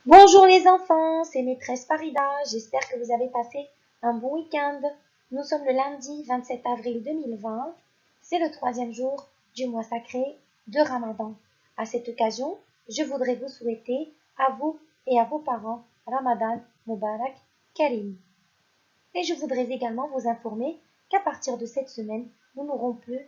Bonjour les enfants, c'est maîtresse Farida. J'espère que vous avez passé un bon week-end. Nous sommes le lundi 27 avril 2020. C'est le 3e jour du mois sacré de Ramadan. À cette occasion, je voudrais vous souhaiter à vous et à vos parents Ramadan Mubarak Karim. Et je voudrais également vous informer qu'à partir de cette semaine, nous n'aurons plus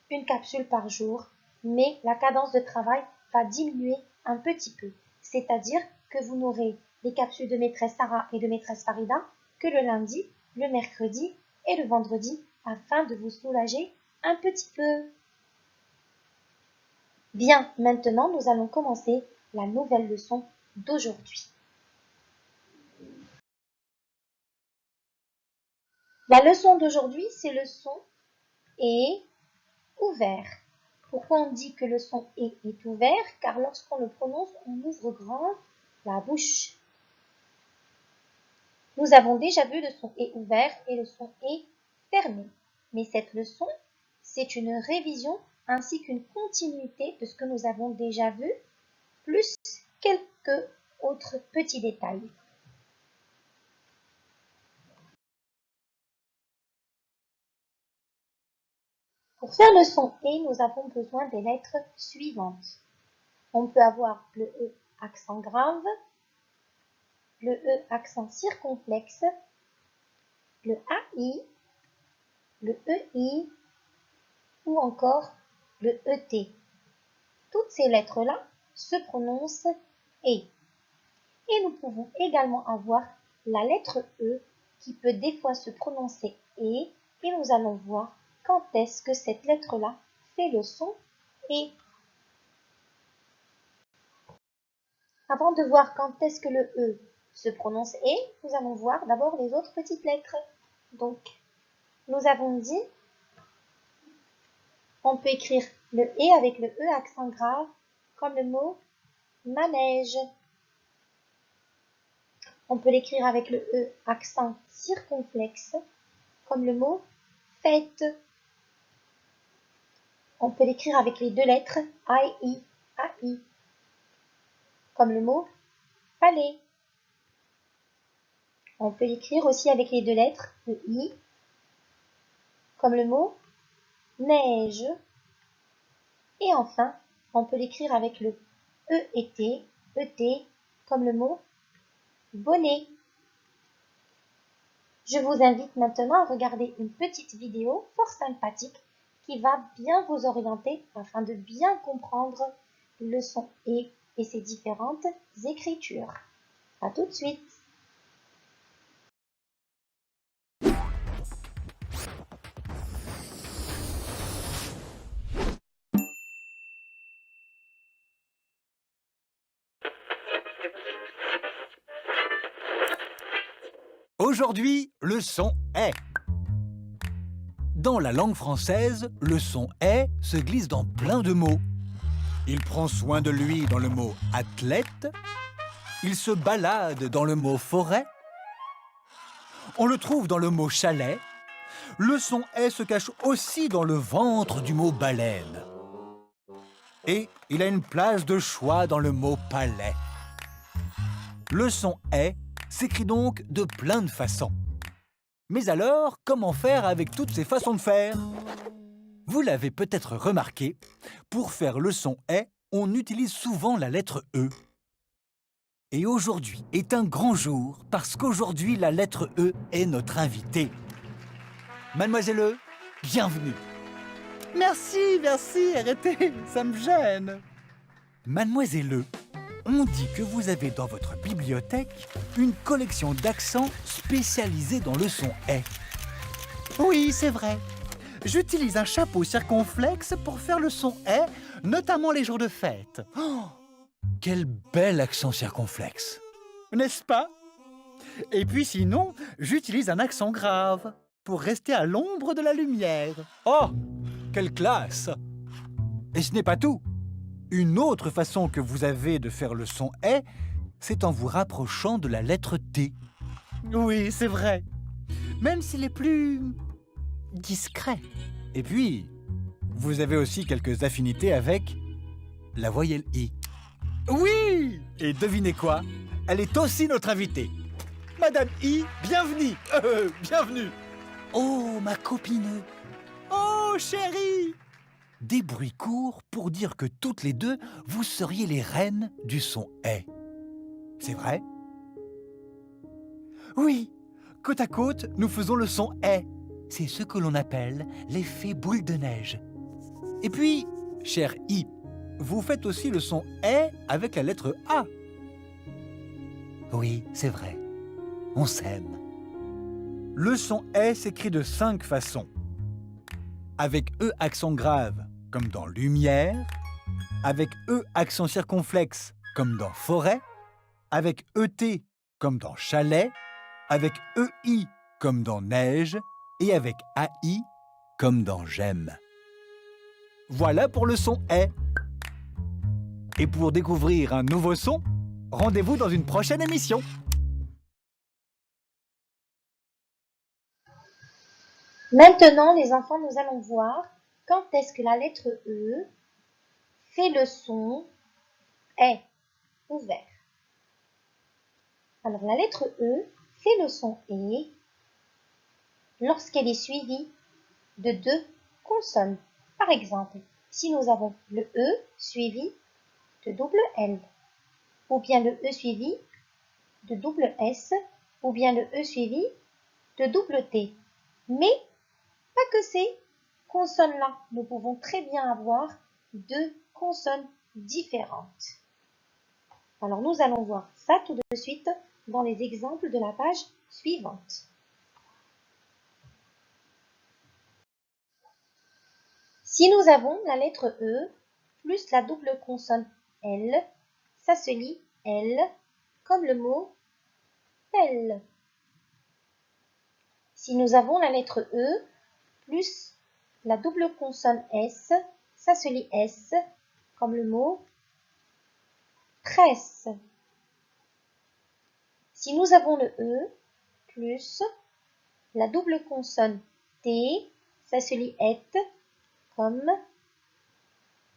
une capsule par jour, mais la cadence de travail va diminuer un petit peu. C'est-à-dire que vous n'aurez les capsules de maîtresse Sarah et de maîtresse Farida que le lundi, le mercredi et le vendredi afin de vous soulager un petit peu. Bien, maintenant nous allons commencer la nouvelle leçon d'aujourd'hui. La leçon d'aujourd'hui, c'est le son est ouvert. Pourquoi on dit que le son est ouvert? Car lorsqu'on le prononce, on ouvre grand la bouche. Nous avons déjà vu le son est ouvert et le son est fermé. Mais cette leçon, c'est une révision ainsi qu'une continuité de ce que nous avons déjà vu, plus quelques autres petits détails. Pour faire le son et, nous avons besoin des lettres suivantes. On peut avoir le E accent grave, le E accent circonflexe, le AI, le EI ou encore le ET. Toutes ces lettres-là se prononcent E. Et nous pouvons également avoir la lettre E qui peut des fois se prononcer E et nous allons voir quand est-ce que cette lettre-là fait le son E. Avant de voir quand est-ce que le E se prononce E, nous allons voir d'abord les autres petites lettres. Donc, nous avons dit, on peut écrire le E avec le E accent grave, comme le mot manège. On peut l'écrire avec le E accent circonflexe, comme le mot fête. On peut l'écrire avec les deux lettres AI, AI, comme le mot palais. On peut l'écrire aussi avec les deux lettres I, comme le mot neige. Et enfin, on peut l'écrire avec le ET, ET, comme le mot bonnet. Je vous invite maintenant à regarder une petite vidéo fort sympathique qui va bien vous orienter afin de bien comprendre le son et ses différentes écritures. À tout de suite. Aujourd'hui, le son est. Dans la langue française, le son est se glisse dans plein de mots. Il prend soin de lui dans le mot athlète. Il se balade dans le mot forêt. On le trouve dans le mot chalet. Le son est se cache aussi dans le ventre du mot baleine. Et il a une place de choix dans le mot palais. Le son est s'écrit donc de plein de façons. Mais alors, comment faire avec toutes ces façons de faire? Vous l'avez peut-être remarqué, pour faire le son « est », on utilise souvent la lettre « e ». Et aujourd'hui est un grand jour, parce qu'aujourd'hui, la lettre « e » est notre invitée. Mademoiselle E, bienvenue. Merci, arrêtez, ça me gêne. Mademoiselle E, on dit que vous avez dans votre bibliothèque une collection d'accents spécialisés dans le son « est ». Oui, c'est vrai. J'utilise un chapeau circonflexe pour faire le son « est », notamment les jours de fête. Oh, quel bel accent circonflexe! N'est-ce pas? Et puis sinon, j'utilise un accent grave pour rester à l'ombre de la lumière. Oh, quelle classe! Et ce n'est pas tout. Une autre façon que vous avez de faire le son « est », c'est en vous rapprochant de la lettre T. Oui, c'est vrai. Même s'il est plus discret. Et puis, vous avez aussi quelques affinités avec la voyelle I. Oui! Et devinez quoi? elle est aussi notre invitée. Madame I, bienvenue. Bienvenue. Oh, ma copine! Oh, chérie. Des bruits courts pour dire que toutes les deux, vous seriez les reines du son « C'est vrai? Oui, côte à côte, nous faisons le son « C'est ce que l'on appelle l'effet boule de neige. Et puis, cher I, vous faites aussi le son « avec la lettre A. Oui, c'est vrai. On s'aime. Le son « s'écrit de 5 façons. Avec E accent grave, comme dans lumière. Avec E accent circonflexe, comme dans forêt. Avec ET, comme dans chalet. Avec EI, comme dans neige. Et avec AI, comme dans j'aime. Voilà pour le son « Et pour découvrir un nouveau son, rendez-vous dans une prochaine émission. Maintenant, les enfants, nous allons voir quand est-ce que la lettre E fait le son est ouvert. Alors, la lettre E fait le son est lorsqu'elle est suivie de 2 consonnes. Par exemple, si nous avons le E suivi de double L, ou bien le E suivi de double S, ou bien le E suivi de double T. Mais pas que ces consonnes-là. Nous pouvons très bien avoir 2 consonnes différentes. Alors nous allons voir ça tout de suite dans les exemples de la page suivante. Si nous avons la lettre E plus la double consonne L, ça se lit L comme le mot pelle. Si nous avons la lettre E plus la double consonne S, ça se lit S comme le mot presse. Si nous avons le E plus la double consonne T, ça se lit et comme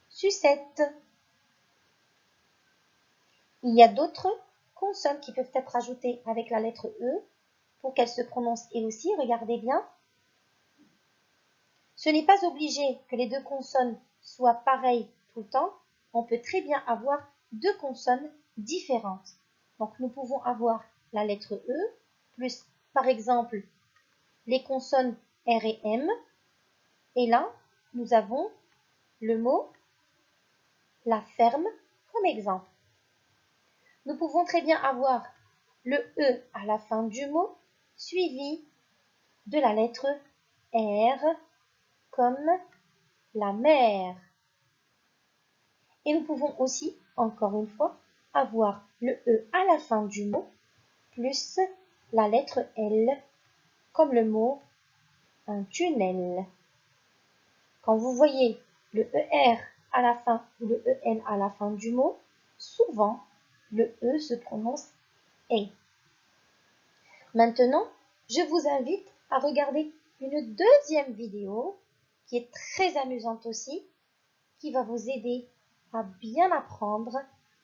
sucette. Il y a d'autres consonnes qui peuvent être ajoutées avec la lettre E pour qu'elle se prononce et aussi, regardez bien. Ce n'est pas obligé que les 2 consonnes soient pareilles tout le temps. On peut très bien avoir 2 consonnes différentes. Donc nous pouvons avoir la lettre E plus, par exemple, les consonnes R et M. Et là, nous avons le mot la ferme comme exemple. Nous pouvons très bien avoir le E à la fin du mot suivi de la lettre R comme la mer. Et nous pouvons aussi, encore une fois, avoir le E à la fin du mot plus la lettre L comme le mot un tunnel. Quand vous voyez le ER à la fin ou le EN à la fin du mot, souvent le E se prononce E. Maintenant, je vous invite à regarder une deuxième vidéo qui est très amusante aussi, qui va vous aider à bien apprendre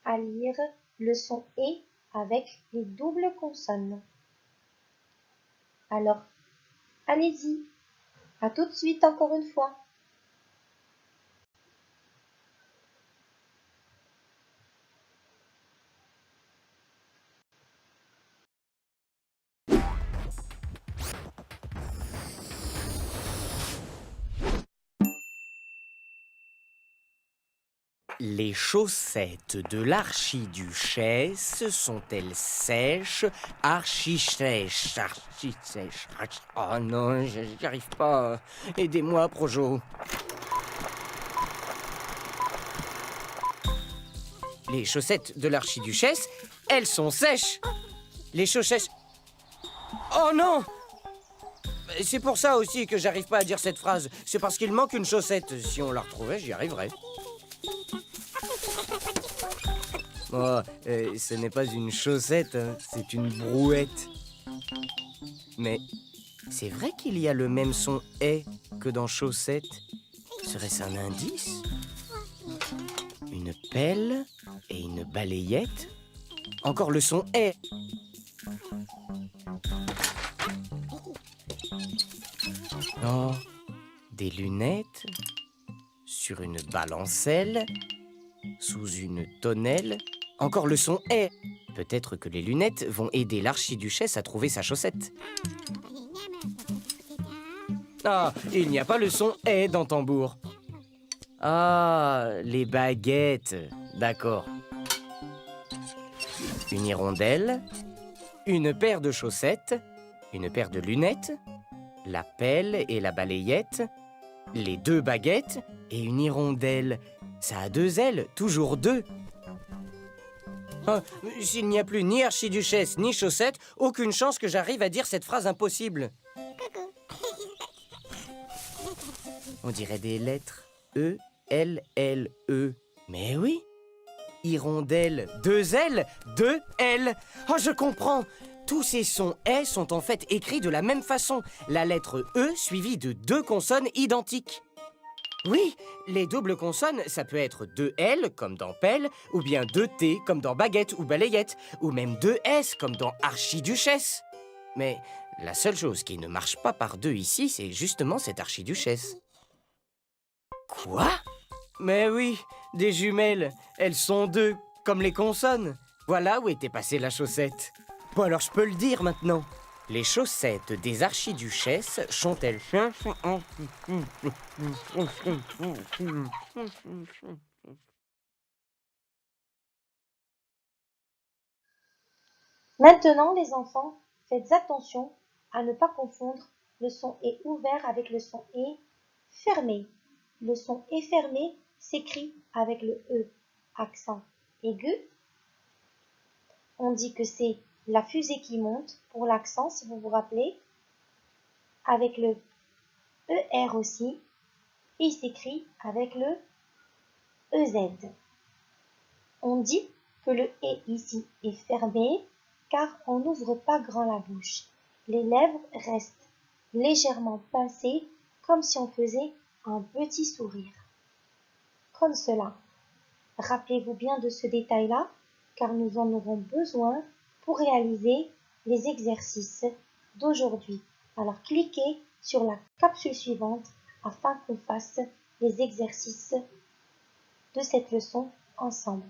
à lire le son E avec les doubles consonnes. Alors, allez-y, à tout de suite encore une fois. Les chaussettes de l'archiduchesse sont-elles sèches, archi-sèches, archi-sèches, Oh non, j'y arrive pas. Aidez-moi, Projo. Les chaussettes de l'archiduchesse, elles sont sèches. Les chaussettes... Oh non! C'est pour ça aussi que j'arrive pas à dire cette phrase. C'est parce qu'il manque une chaussette. Si on la retrouvait, j'y arriverais. Oh, ce n'est pas une chaussette, hein, c'est une brouette. Mais c'est vrai qu'il y a le même son « est » que dans chaussette. Serait-ce un indice? Une pelle et une balayette? Encore le son est. Oh, des lunettes sur une balancelle, sous une tonnelle. Encore le son est. Peut-être que les lunettes vont aider l'archiduchesse à trouver sa chaussette. Ah, il n'y a pas le son est dans tambour. Ah, les baguettes. D'accord. Une hirondelle, une paire de chaussettes, une paire de lunettes, la pelle et la balayette, les 2 baguettes et une hirondelle. Ça a 2 ailes, toujours 2. Ah, s'il n'y a plus ni archiduchesse ni chaussettes, aucune chance que j'arrive à dire cette phrase impossible. On dirait des lettres E, L, L, E. Mais oui, hirondelle, 2 ailes, 2 L. Oh, je comprends. Tous ces sons « est » sont en fait écrits de la même façon. La lettre E suivie de 2 consonnes identiques. Oui, les doubles consonnes, ça peut être 2 L comme dans pelle, ou bien 2 T comme dans baguette ou balayette, ou même 2 S comme dans archiduchesse. Mais la seule chose qui ne marche pas par 2 ici, c'est justement cette archiduchesse. Quoi? Mais oui, des jumelles, elles sont 2, comme les consonnes. Voilà où était passée la chaussette. Bon, alors je peux le dire maintenant. Les chaussettes des archiduchesses sont-elles... Maintenant, les enfants, faites attention à ne pas confondre le son est ouvert avec le son est fermé. Le son est fermé s'écrit avec le E, accent aigu. On dit que c'est la fusée qui monte pour l'accent, si vous vous rappelez, avec le ER aussi, et il s'écrit avec le EZ. On dit que le E ici est fermé car on n'ouvre pas grand la bouche. Les lèvres restent légèrement pincées comme si on faisait un petit sourire. Comme cela. Rappelez-vous bien de ce détail-là car nous en aurons besoin pour réaliser les exercices d'aujourd'hui. Alors cliquez sur la capsule suivante afin qu'on fasse les exercices de cette leçon ensemble.